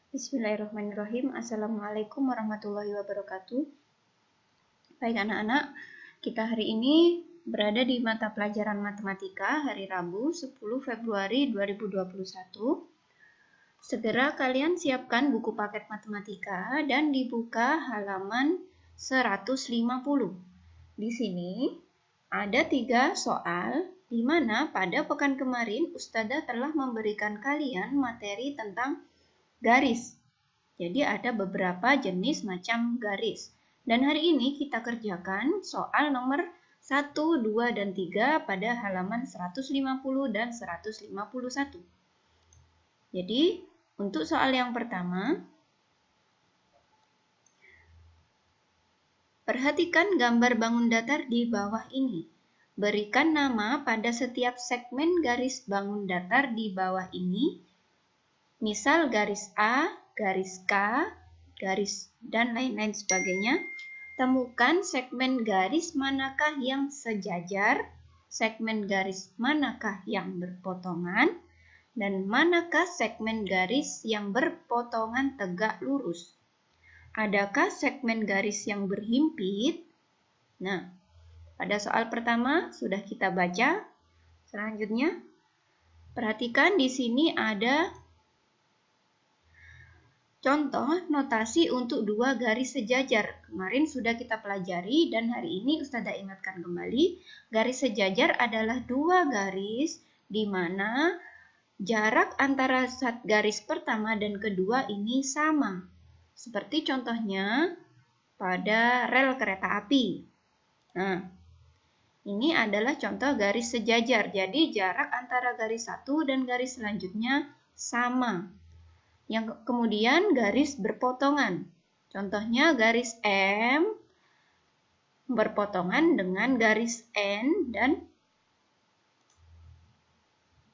Bismillahirrahmanirrahim. Assalamualaikum warahmatullahi wabarakatuh. Baik anak-anak, kita hari ini berada di mata pelajaran matematika hari Rabu 10 Februari 2021. Segera kalian siapkan buku paket matematika dan dibuka halaman 150. Di sini ada 3 soal di mana pada pekan kemarin Ustazah telah memberikan kalian materi tentang garis. Jadi ada beberapa jenis macam garis. Dan hari ini kita kerjakan soal nomor 1, 2, dan 3 pada halaman 150 dan 151. Jadi untuk soal yang pertama, perhatikan gambar bangun datar di bawah ini. Berikan nama pada setiap segmen garis bangun datar di bawah ini. Misal garis A, garis K, garis dan lain-lain sebagainya. Temukan segmen garis manakah yang sejajar, segmen garis manakah yang berpotongan, dan manakah segmen garis yang berpotongan tegak lurus. Adakah segmen garis yang berhimpit? Nah, pada soal pertama sudah kita baca. Selanjutnya, perhatikan di sini ada contoh notasi untuk dua garis sejajar. Kemarin sudah kita pelajari dan hari ini Ustazah ingatkan kembali. Garis sejajar adalah dua garis di mana jarak antara garis pertama dan kedua ini sama. Seperti contohnya pada rel kereta api. Nah, ini adalah contoh garis sejajar. Jadi jarak antara garis satu dan garis selanjutnya sama. Yang kemudian garis berpotongan. Contohnya garis M berpotongan dengan garis N dan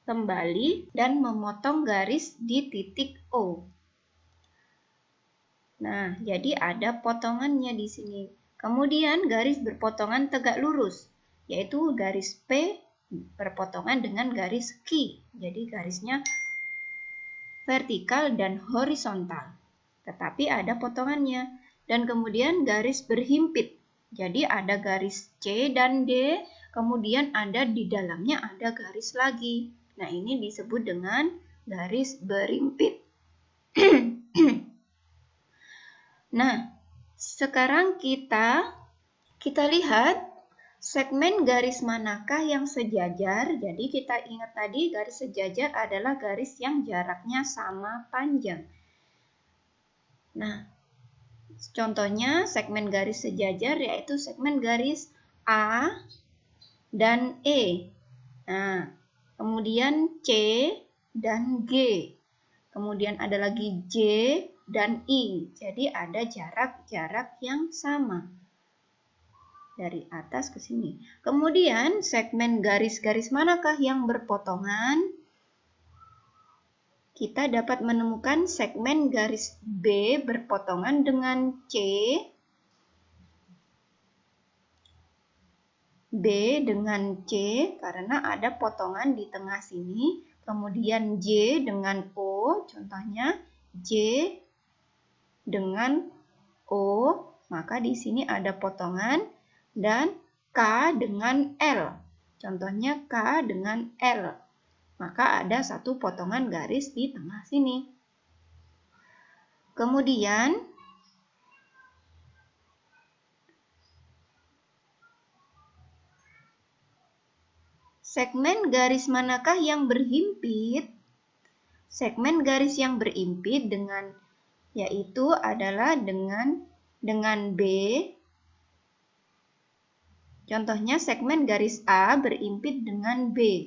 kembali dan memotong garis di titik O. Nah, jadi ada potongannya di sini. Kemudian garis berpotongan tegak lurus, yaitu garis P berpotongan dengan garis Q. Jadi garisnya vertikal dan horizontal, tetapi ada potongannya. Dan kemudian garis berhimpit, jadi ada garis C dan D, kemudian ada di dalamnya ada garis lagi. Nah, ini disebut dengan garis berhimpit. Nah, sekarang kita lihat segmen garis manakah yang sejajar. Jadi kita ingat tadi garis sejajar adalah garis yang jaraknya sama panjang. Nah, contohnya segmen garis sejajar yaitu segmen garis A dan E. Nah, kemudian C dan G. Kemudian ada lagi J dan I. Jadi ada jarak-jarak yang sama dari atas ke sini. Kemudian segmen garis-garis manakah yang berpotongan? Kita dapat menemukan segmen garis B berpotongan dengan C, B dengan C karena ada potongan di tengah sini. Kemudian J dengan O, contohnya J dengan O, maka di sini ada potongan. Dan K dengan L, contohnya K dengan L, maka ada satu potongan garis di tengah sini. Kemudian segmen garis manakah yang berhimpit? Segmen garis yang berhimpit yaitu adalah dengan B. Contohnya segmen garis A berimpit dengan B.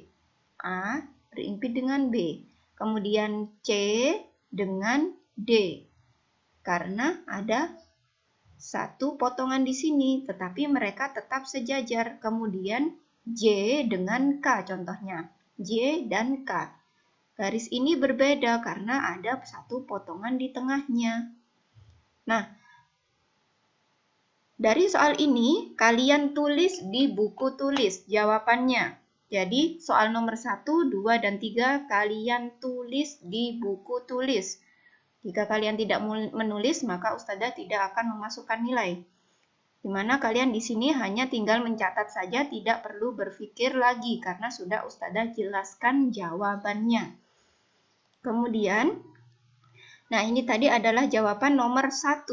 A berimpit dengan B. Kemudian C dengan D. Karena ada satu potongan di sini, tetapi mereka tetap sejajar. Kemudian J dengan K, contohnya J dan K. Garis ini berbeda karena ada satu potongan di tengahnya. Nah, dari soal ini, kalian tulis di buku tulis jawabannya. Jadi, soal nomor 1, 2, dan 3 kalian tulis di buku tulis. Jika kalian tidak menulis, maka Ustazah tidak akan memasukkan nilai. Dimana kalian di sini hanya tinggal mencatat saja, tidak perlu berpikir lagi karena sudah Ustazah jelaskan jawabannya. Kemudian, nah ini tadi adalah jawaban nomor 1.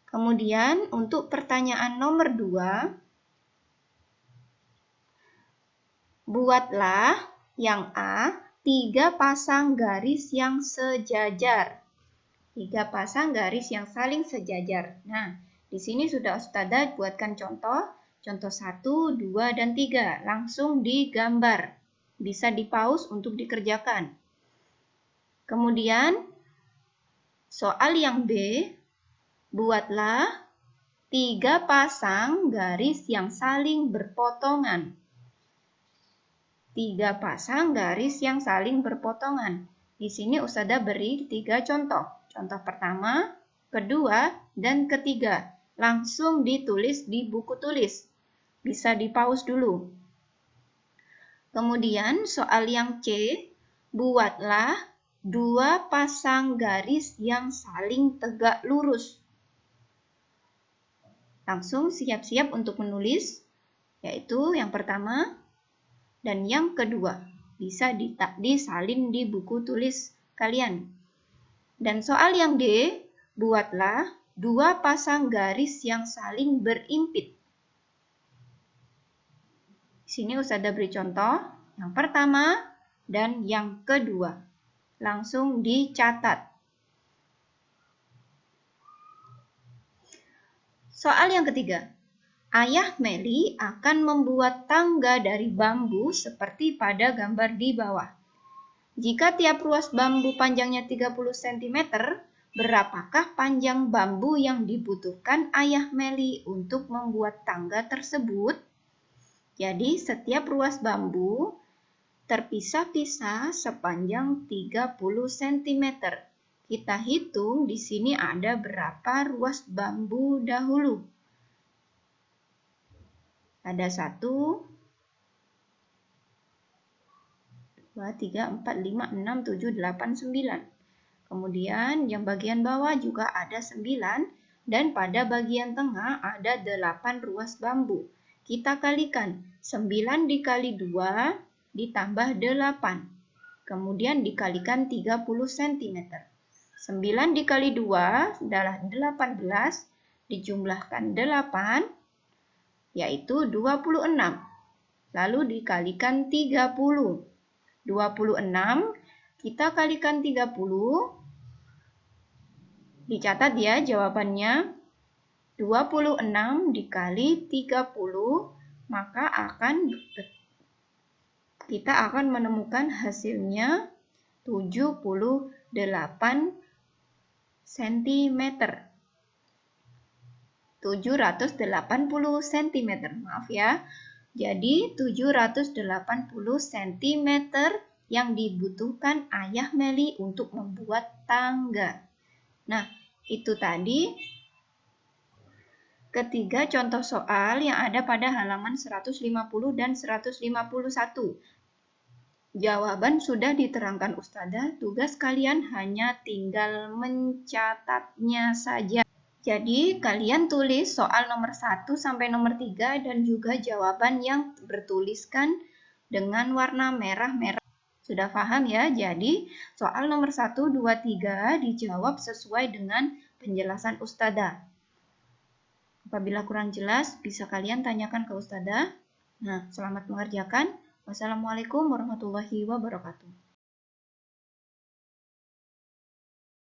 Kemudian untuk pertanyaan nomor 2, buatlah yang A 3 pasang garis yang sejajar. 3 pasang garis yang saling sejajar. Nah, di sini sudah Ustazah buatkan contoh 1, 2, dan 3. Langsung digambar. Bisa di-pause untuk dikerjakan. Kemudian, soal yang B, buatlah 3 pasang garis yang saling berpotongan. 3 pasang garis yang saling berpotongan. Di sini Ustazah beri 3 contoh. Contoh pertama, kedua, dan ketiga. Langsung ditulis di buku tulis. Bisa di-pause dulu. Kemudian soal yang C, buatlah 2 pasang garis yang saling tegak lurus. Langsung siap-siap untuk menulis, yaitu yang pertama dan yang kedua. Bisa disalin di buku tulis kalian. Dan soal yang D, buatlah 2 pasang garis yang saling berimpit. Di sini Ustazah beri contoh yang pertama dan yang kedua. Langsung dicatat. Soal yang ketiga. Ayah Meli akan membuat tangga dari bambu seperti pada gambar di bawah. Jika tiap ruas bambu panjangnya 30 cm, berapakah panjang bambu yang dibutuhkan Ayah Meli untuk membuat tangga tersebut? Jadi, setiap ruas bambu terpisah-pisah sepanjang 30 cm. Kita hitung di sini ada berapa ruas bambu dahulu. Ada 1, 2, 3, 4, 5, 6, 7, 8, 9. Kemudian yang bagian bawah juga ada 9 dan pada bagian tengah ada 8 ruas bambu. Kita kalikan 9 dikali 2 ditambah 8. Kemudian dikalikan 30 cm. 9 dikali 2 adalah 18 dijumlahkan 8 yaitu 26. Lalu dikalikan 30. 26 kita kalikan 30. Dicatat ya jawabannya. 26 dikali 30 maka kita akan menemukan hasilnya 78 cm. 780 cm, maaf ya. Jadi 780 cm yang dibutuhkan Ayah Meli untuk membuat tangga. Nah, itu tadi ketiga contoh soal yang ada pada halaman 150 dan 151. Jawaban sudah diterangkan Ustazah, tugas kalian hanya tinggal mencatatnya saja. Jadi, kalian tulis soal nomor 1 sampai nomor 3 dan juga jawaban yang bertuliskan dengan warna merah-merah. Sudah paham ya? Jadi, soal nomor 1, 2, 3 dijawab sesuai dengan penjelasan Ustazah. Apabila kurang jelas, bisa kalian tanyakan ke Ustazah. Nah, selamat mengerjakan. Wassalamualaikum warahmatullahi wabarakatuh.